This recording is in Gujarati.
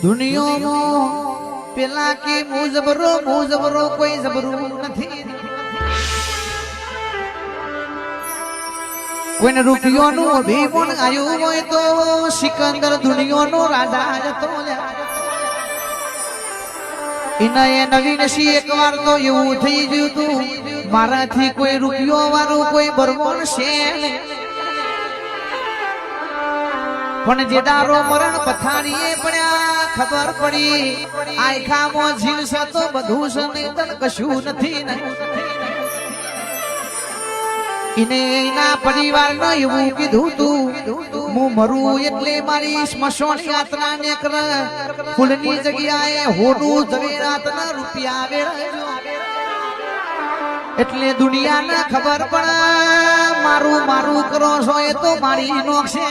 દુનિયામાં પેલા કે હું જબરો કોઈ જબરું નથી. કોઈને રૂપિયોનું અભિમાન આવ્યું હોય તો સિકંદર દુનિયાનો રાજા જતો એના એ નવીન સી એકવાર તો એવું થઈ ગયું તું મારાથી કોઈ રૂપિયો વાળું કોઈ બરબોન છે પણ જે દારો મરણ પથારીએ પડ્યા ખબર પડી આયખામાં જીવશે તો બધું છે નહીં તને કશું નથી ને એને એના પરિવારને એવું કીધું તું હું મરું એટલે મારી સ્મશાન યાત્રા ને કર ફૂલની જગ્યાએ હોનું ઝવેરાતના રૂપિયા વેળાજો એટલે દુનિયાને ખબર પડે મારું કરો છો એ તો મારી નોખ છે